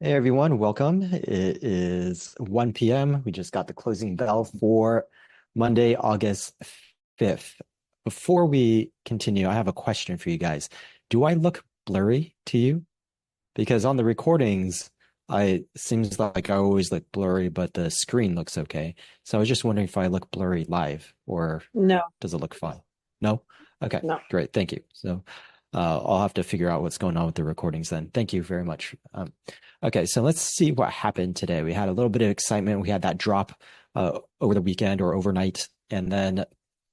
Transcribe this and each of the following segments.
Hey everyone, welcome. It is 1 p.m. We just got the closing bell for Monday, August 5th. Before we continue, I have a question for you guys. Do I look blurry to you? Because on the recordings, I seems like I always look blurry, but the screen looks okay. So I was just wondering if I look blurry live or No, does it look fine? No? Okay, no. great. Thank you. So I'll have to figure out what's going on with the recordings then. Thank you very much. Okay, so let's see what happened today. We had a little bit of excitement. We had that drop over the weekend or overnight. And then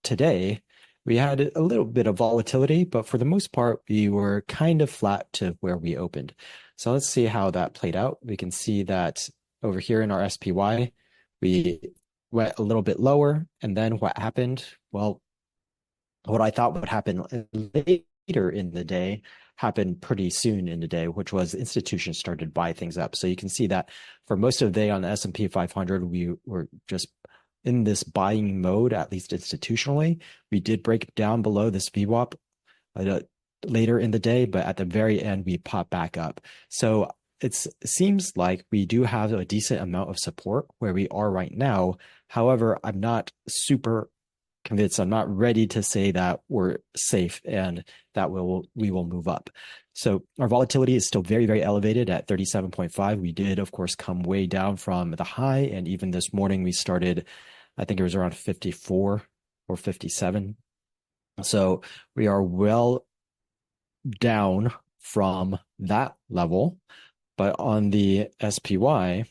today we had a little bit of volatility, but for the most part, we were kind of flat to where we opened. So let's see how that played out. We can see that over here in our SPY, we went a little bit lower. And then what happened? Well, what I thought would happen later in the day happened pretty soon in the day, which was institutions started to buy things up. So you can see that for most of the day on the S&P 500, we were just in this buying mode, at least institutionally. We did break down below this VWAP later in the day, but at the very end, we popped back up. So it seems like we do have a decent amount of support where we are right now. However, I'm not super convinced. I'm not ready to say that we're safe and that we will move up. So our volatility is still very, very elevated at 37.5. We did, of course, come way down from the high. And even this morning, we started, I think it was around 54 or 57. So we are well down from that level. But on the SPY,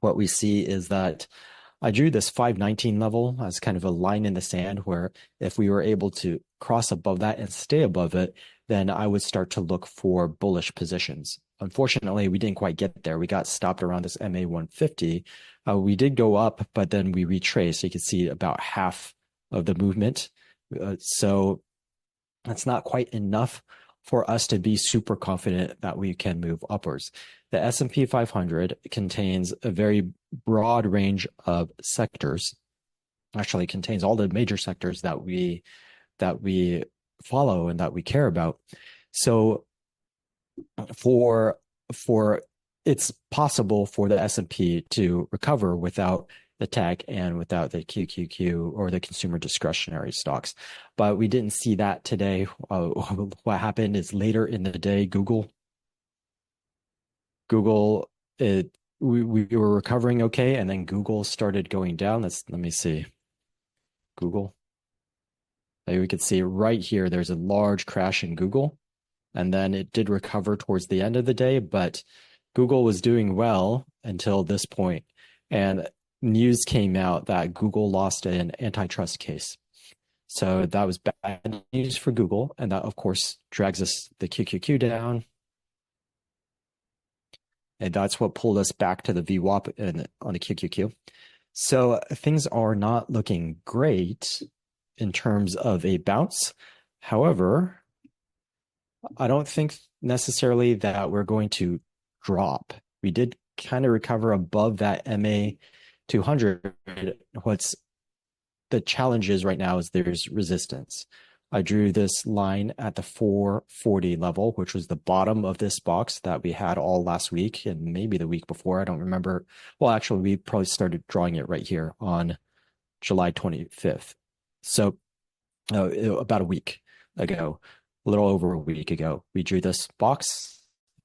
what we see is that I drew this 519 level as kind of a line in the sand where if we were able to cross above that and stay above it, then I would start to look for bullish positions. Unfortunately, we didn't quite get there. We got stopped around this MA 150. We did go up, but then we retraced. So you can see about half of the movement. So that's not quite enough for us to be super confident that we can move upwards. The S&P 500 contains a very broad range of sectors. Actually contains all the major sectors that we follow and that we care about. So for for it's possible for the S&P to recover without the tech and without the QQQ or the consumer discretionary stocks. But we didn't see that today. What happened is later in the day, Google, we were recovering okay, and then Google started going down. Let me see. Google. Like we could see right here, there's a large crash in Google, and then it did recover towards the end of the day, but Google was doing well until this point. And news came out that Google lost an antitrust case. So that was bad news for Google. And that, of course, drags us the QQQ down. And that's what pulled us back to the VWAP on the QQQ. So things are not looking great in terms of a bounce. However, I don't think necessarily that we're going to drop. We did kind of recover above that MA 200. What's the challenge is right now is there's resistance. I drew this line at the 440 level, which was the bottom of this box that we had all last week and maybe the week before. I don't remember. Well, actually, we probably started drawing it right here on July 25th. So about a week ago, a little over a week ago, we drew this box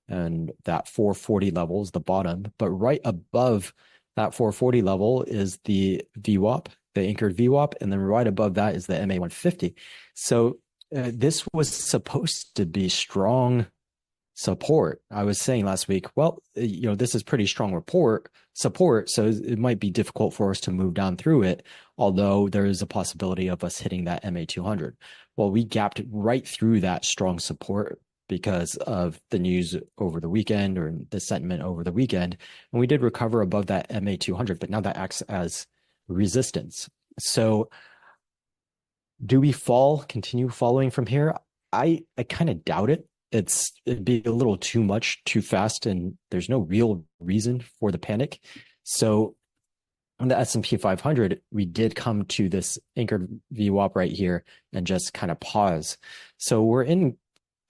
and that 440 level is the bottom, but right above that 440 level is the VWAP, the anchored VWAP, and then right above that is the MA 150. So this was supposed to be strong support. I was saying last week, well, this is pretty strong support, so it might be difficult for us to move down through it, although there is a possibility of us hitting that MA 200. Well, we gapped right through that strong support because of the news over the weekend or the sentiment over the weekend, and we did recover above that MA 200, but now that acts as resistance. So do we continue following from here? I kind of doubt it. It'd be a little too much too fast, and there's no real reason for the panic. So on the S&P 500, we did come to this anchored VWAP right here and just kind of pause. So we're in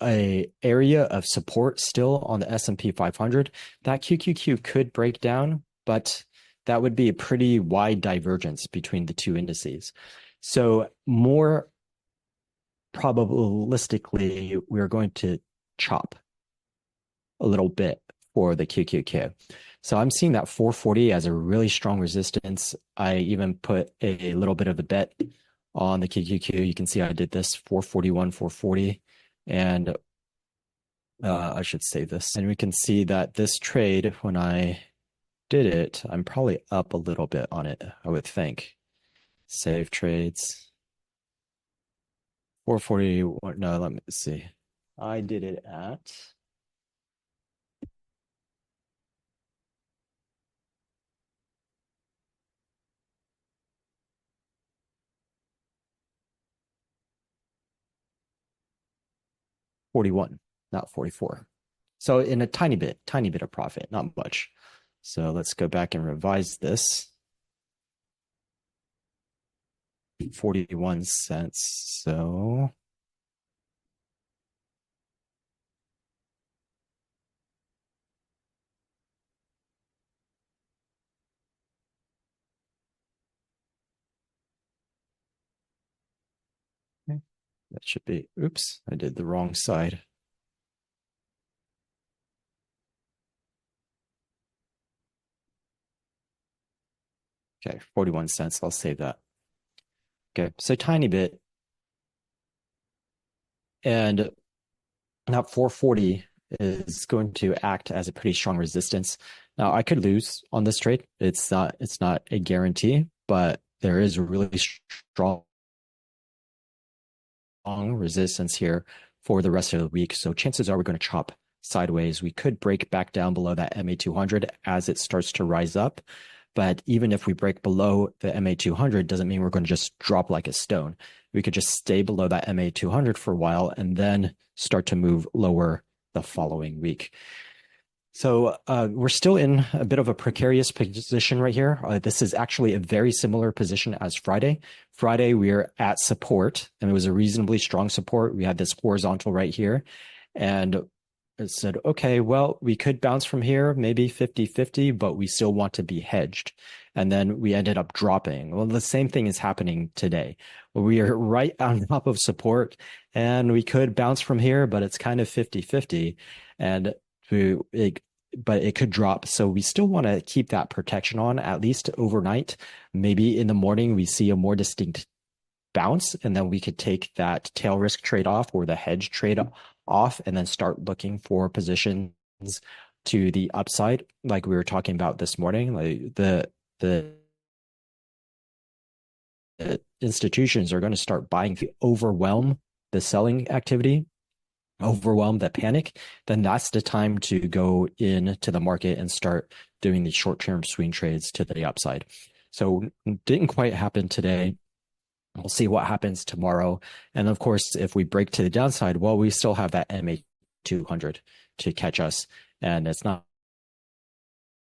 a area of support still on the S&P 500. That QQQ could break down, but that would be a pretty wide divergence between the two indices. So more probabilistically, we're going to chop a little bit for the QQQ. So I'm seeing that 440 as a really strong resistance. I even put a little bit of a bet on the QQQ. You can see I did this 441, 440, and I should save this. And we can see that this trade, when I did it, I'm probably up a little bit on it, I would think. Save trades. 440, no, let me see. I did it at 41, not 44. So in a tiny bit of profit, not much. So let's go back and revise this. 41 cents. So that should be, oops, I did the wrong side. Okay, 41 cents. I'll save that. Okay, so tiny bit. And now 440 is going to act as a pretty strong resistance. Now I could lose on this trade. It's not a guarantee, but there is a really strong resistance here for the rest of the week. So chances are we're going to chop sideways. We could break back down below that MA200 as it starts to rise up. But even if we break below the MA200, doesn't mean we're going to just drop like a stone. We could just stay below that MA200 for a while and then start to move lower the following week. So we're still in a bit of a precarious position right here. This is actually a very similar position as Friday. Friday, we are at support, and it was a reasonably strong support. We had this horizontal right here, and it said, okay, well, we could bounce from here, maybe 50-50, but we still want to be hedged. And then we ended up dropping. Well, the same thing is happening today. We are right on top of support, and we could bounce from here, but it's kind of 50-50. And but it could drop. So we still want to keep that protection on, at least overnight. Maybe in the morning, we see a more distinct bounce, and then we could take that tail risk trade off or the hedge trade off and then start looking for positions to the upside, like we were talking about this morning. Like the institutions are going to start buying to overwhelm the selling activity, overwhelm the panic, then that's the time to go into the market and start doing these short-term swing trades to the upside. So didn't quite happen today. We'll see what happens tomorrow. And of course, if we break to the downside, well, we still have that MA200 to catch us. And it's not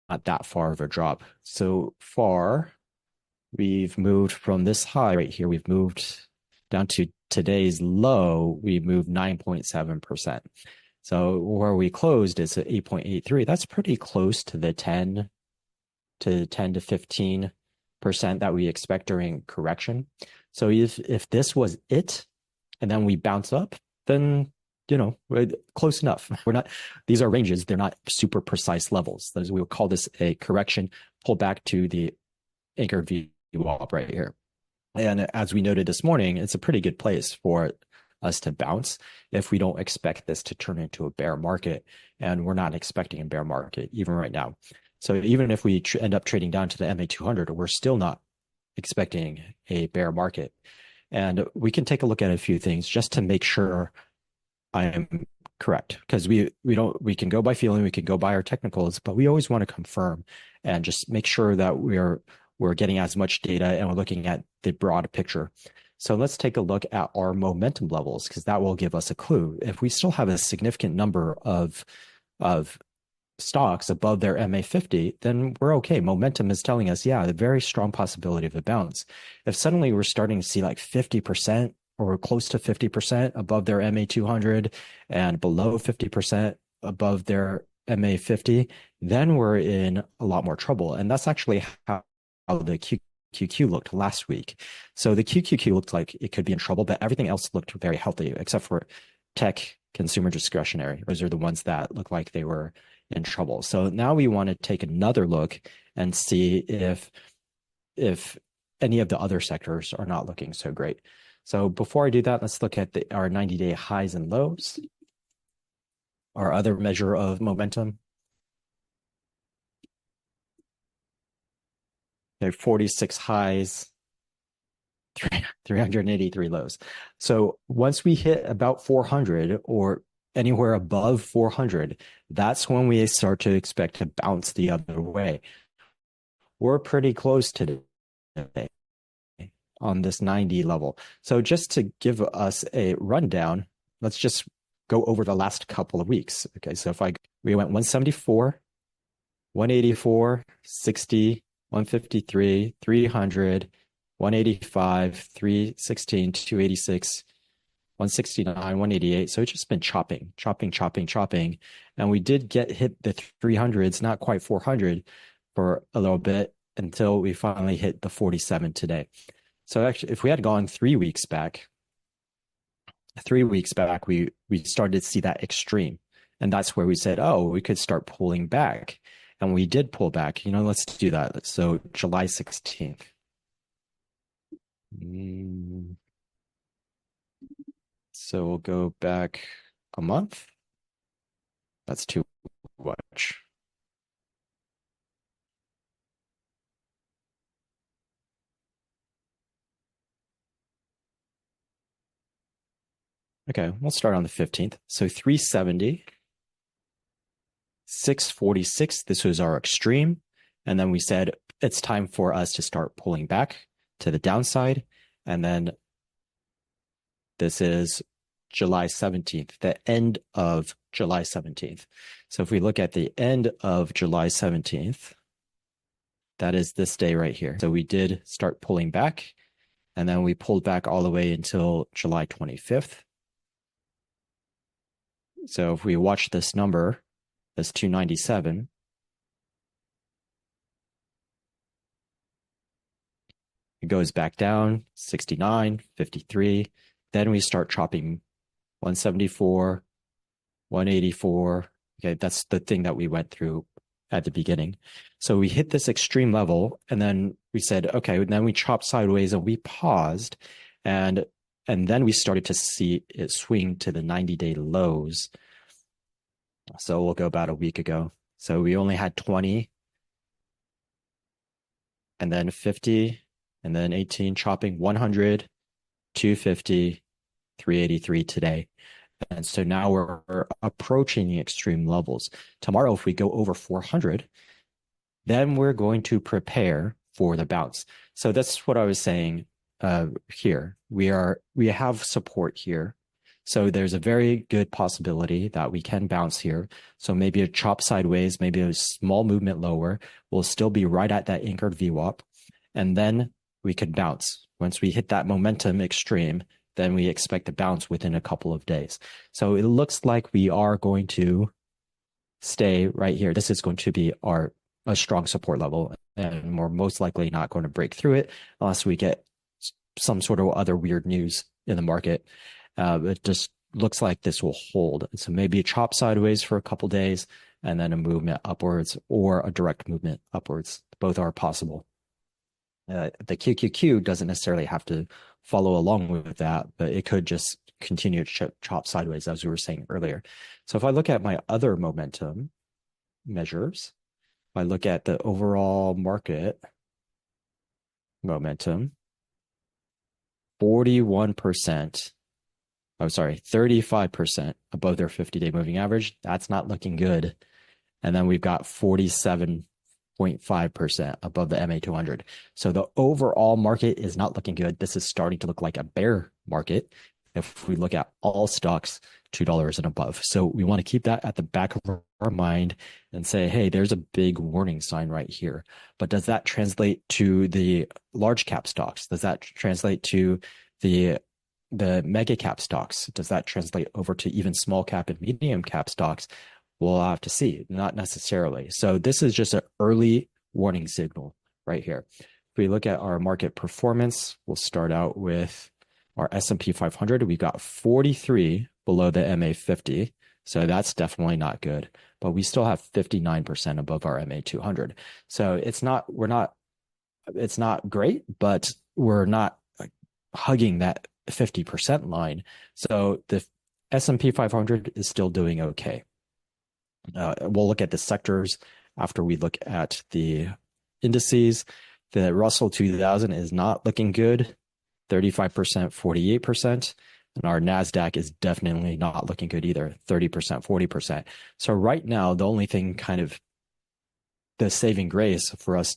that far of a drop. So far, we've moved from this high right here. We've moved down to today's low. We've moved 9.7%. So where we closed is at 8.83. That's pretty close to the 10 to 15% that we expect during correction. So if this was it, and then we bounce up, then we're close enough. We're not; these are ranges; they're not super precise levels. We would call this a correction. Pull back to the anchor VWAP right here. And as we noted this morning, it's a pretty good place for us to bounce if we don't expect this to turn into a bear market, and we're not expecting a bear market even right now. So even if we end up trading down to the MA200, we're still not expecting a bear market. And we can take a look at a few things just to make sure I am correct, because we can go by feeling, we can go by our technicals, but we always want to confirm and just make sure that we're getting as much data and we're looking at the broad picture. So let's take a look at our momentum levels, because that will give us a clue. If we still have a significant number of stocks above their MA50, then we're okay. Momentum is telling us, yeah, a very strong possibility of a bounce. If suddenly we're starting to see like 50% or close to 50% above their MA200 and below 50% above their MA50, then we're in a lot more trouble. And that's actually how the QQQ looked last week. So the QQQ looked like it could be in trouble, but everything else looked very healthy except for tech, consumer discretionary. Those are the ones that look like they were in trouble. So now we want to take another look and see if any of the other sectors are not looking so great. So before I do that, let's look at our 90-day highs and lows, our other measure of momentum. Okay, 46 highs, 383 lows. So once we hit about 400 or anywhere above 400, that's when we start to expect to bounce the other way. We're pretty close to today on this 90 level. So just to give us a rundown, let's just go over the last couple of weeks. Okay, so we went 174, 184, 60, 153, 300, 185, 316, 286, 169, 188. So it's just been chopping. And we did hit the 300s, not quite 400 for a little bit until we finally hit the 47 today. So actually, if we had gone 3 weeks back, we started to see that extreme. And that's where we said, oh, we could start pulling back. And we did pull back. Let's do that. So July 16th. So we'll go back a month. That's too much. Okay, we'll start on the 15th. So 370, 646, this was our extreme. And then we said it's time for us to start pulling back to the downside. And then this is July 17th, the end of July 17th. So if we look at the end of July 17th, that is this day right here. So we did start pulling back, and then we pulled back all the way until July 25th. So if we watch this number, this 297, it goes back down, 69, 53. Then we start chopping 174, 184. Okay, that's the thing that we went through at the beginning. So we hit this extreme level, and then we said, okay, and then we chopped sideways and we paused, and then we started to see it swing to the 90-day lows. So we'll go about a week ago. So we only had 20, and then 50, and then 18, chopping 100, 250, 383 today. And so now we're approaching the extreme levels. Tomorrow, if we go over 400, then we're going to prepare for the bounce. So that's what I was saying here. We have support here. So there's a very good possibility that we can bounce here. So maybe a chop sideways, maybe a small movement lower. We'll still be right at that anchored VWAP. And then we could bounce. Once we hit that momentum extreme, then we expect to bounce within a couple of days. So it looks like we are going to stay right here. This is going to be a strong support level, and we're most likely not going to break through it unless we get some sort of other weird news in the market. It just looks like this will hold. So maybe a chop sideways for a couple of days and then a movement upwards or a direct movement upwards. Both are possible. The QQQ doesn't necessarily have to follow along with that, but it could just continue to chop sideways, as we were saying earlier. So if I look at my other momentum measures, if I look at the overall market momentum, 35% above their 50-day moving average. That's not looking good. And then we've got 47.5% above the MA200. So the overall market is not looking good. This is starting to look like a bear market if we look at all stocks $2 and above. So we want to keep that at the back of our mind and say, hey, there's a big warning sign right here. But does that translate to the large cap stocks? Does that translate to the the mega cap stocks, does that translate over to even small cap and medium cap stocks? We'll have to see, not necessarily. So this is just an early warning signal right here. If we look at our market performance, we'll start out with our S&P 500. We've got 43 below the MA 50. So that's definitely not good, but we still have 59% above our MA 200. So it's not great, but we're not hugging that 50% line. So the S&P 500 is still doing okay. We'll look at the sectors after we look at the indices. The Russell 2000 is not looking good, 35%, 48%. And our NASDAQ is definitely not looking good either, 30%, 40%. So right now, the only thing kind of the saving grace for us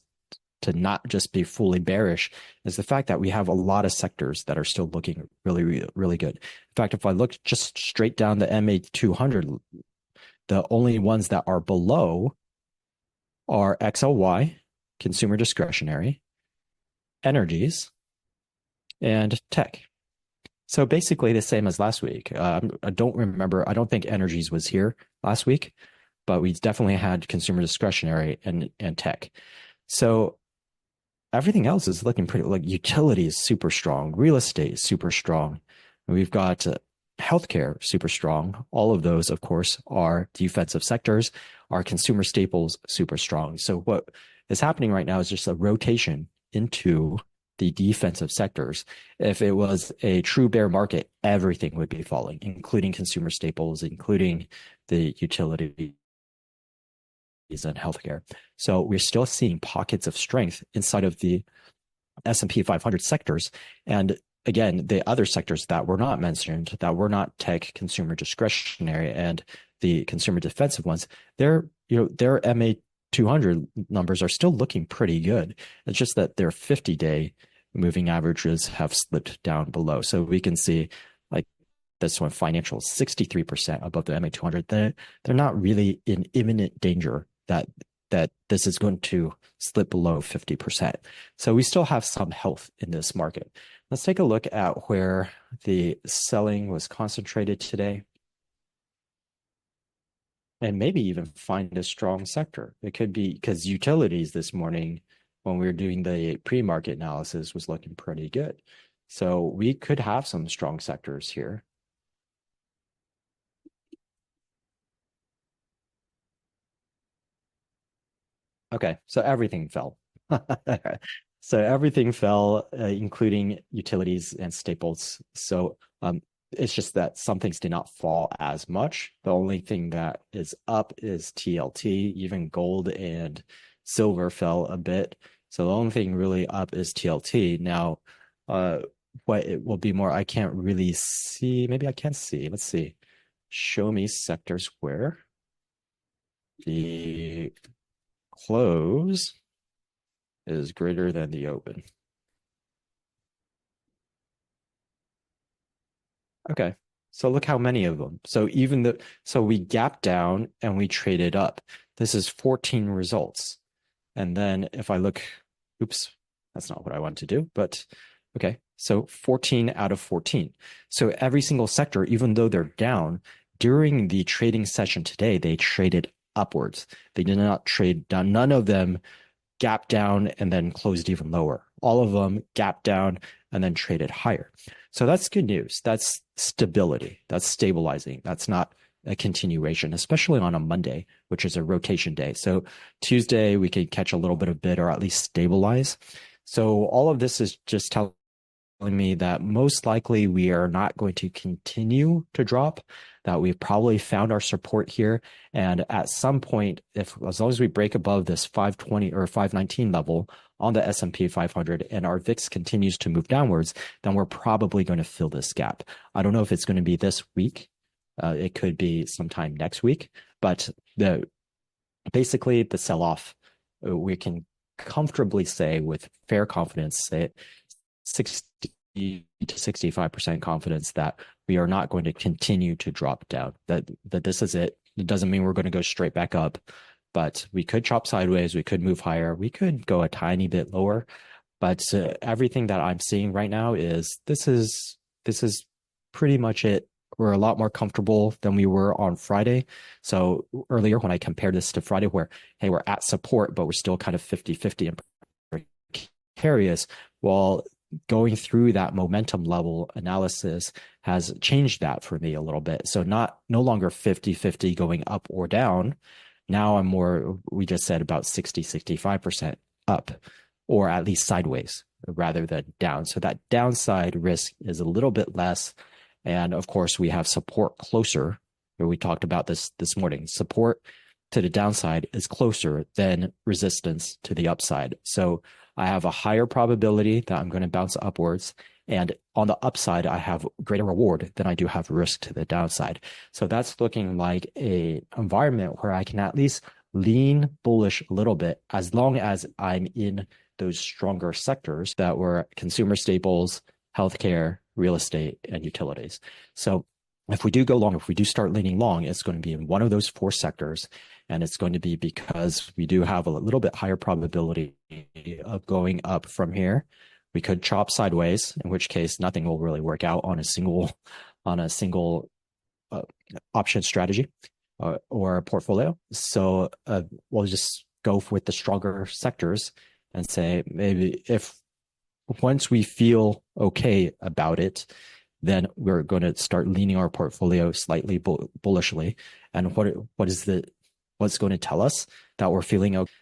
to not just be fully bearish is the fact that we have a lot of sectors that are still looking really, really, really good. In fact, if I look just straight down the MA 200, the only ones that are below are XLY, consumer discretionary, energies, and tech. So basically the same as last week. I don't remember. I don't think energies was here last week, but we definitely had consumer discretionary and tech. So everything else is looking pretty, like utilities super strong, real estate super strong. We've got healthcare super strong. All of those, of course, are defensive sectors. Our consumer staples super strong. So what is happening right now is just a rotation into the defensive sectors. If it was a true bear market, everything would be falling, including consumer staples, including the utilities and healthcare. So we're still seeing pockets of strength inside of the S&P 500 sectors. And again, the other sectors that were not mentioned, that were not tech, consumer discretionary, and the consumer defensive ones, their MA 200 numbers are still looking pretty good. It's just that their 50-day moving averages have slipped down below. So we can see like this one, financial, 63% above the MA 200. They're not really in imminent danger that this is going to slip below 50%. So we still have some health in this market. Let's take a look at where the selling was concentrated today, and maybe even find a strong sector. It could be because utilities this morning, when we were doing the pre-market analysis, was looking pretty good. So we could have some strong sectors here. Okay, so everything fell. So everything fell, including utilities and staples. So it's just that some things did not fall as much. The only thing that is up is TLT. Even gold and silver fell a bit. So the only thing really up is TLT. Now, what it will be more, I can't really see. Maybe I can see. Let's see. Show me sectors where the close is greater than the open. Okay, so look how many of them. So we gapped down and we traded up. This is 14 results. And then if I look, oops, that's not what I want to do, but okay, so 14 out of 14. So every single sector, even though they're down, during the trading session today, they traded upwards. They did not trade down. None of them gapped down and then closed even lower. All of them gapped down and then traded higher. So that's good news. That's stability. That's stabilizing. That's not a continuation, especially on a Monday, which is a rotation day. So Tuesday, we could catch a little bit of bid or at least stabilize. So all of this is just telling me that most likely we are not going to continue to drop, that we've probably found our support here. And at some point, as long as we break above this 520 or 519 level on the S&P 500 and our VIX continues to move downwards, then we're probably going to fill this gap. I don't know if it's going to be this week. It could be sometime next week, but basically the sell-off, we can comfortably say with fair confidence, say 60 to 65% confidence that we are not going to continue to drop down, that this is it. It doesn't mean we're going to go straight back up, but we could chop sideways, we could move higher, we could go a tiny bit lower. But everything that I'm seeing right now is this is pretty much it. We're a lot more comfortable than we were on Friday. So earlier when I compared this to Friday, where, hey, we're at support, but we're still kind of 50-50 and precarious. Well, going through that momentum level analysis has changed that for me a little bit. So no longer 50-50 going up or down. Now I'm more, we just said about 65% up, or at least sideways rather than down. So that downside risk is a little bit less. And of course, we have support closer. We talked about this morning. Support to the downside is closer than resistance to the upside. So I have a higher probability that I'm going to bounce upwards. And on the upside, I have greater reward than I do have risk to the downside. So that's looking like an environment where I can at least lean bullish a little bit, as long as I'm in those stronger sectors that were consumer staples, healthcare, real estate, and utilities. So if we do go long, if we do start leaning long, it's going to be in one of those four sectors. And it's going to be because we do have a little bit higher probability of going up from here. We could chop sideways, in which case nothing will really work out on a single option strategy or portfolio. So we'll just go with the stronger sectors and say, maybe if once we feel okay about it, then we're going to start leaning our portfolio slightly bullishly. And what's going to tell us that we're feeling okay?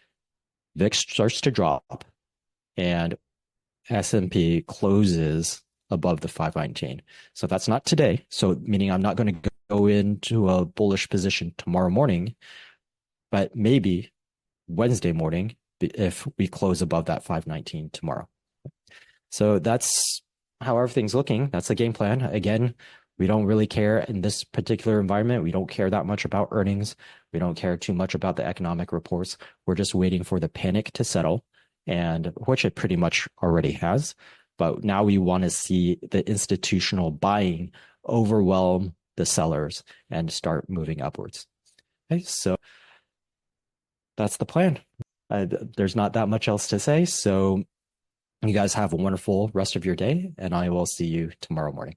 VIX starts to drop and S&P closes above the 519. So that's not today. So meaning I'm not going to go into a bullish position tomorrow morning, but maybe Wednesday morning if we close above that 519 tomorrow. So that's how everything's looking. That's the game plan. Again, we don't really care in this particular environment. We don't care that much about earnings. We don't care too much about the economic reports. We're just waiting for the panic to settle, and which it pretty much already has. But now we want to see the institutional buying overwhelm the sellers and start moving upwards. Okay, so that's the plan. There's not that much else to say. So you guys have a wonderful rest of your day, and I will see you tomorrow morning.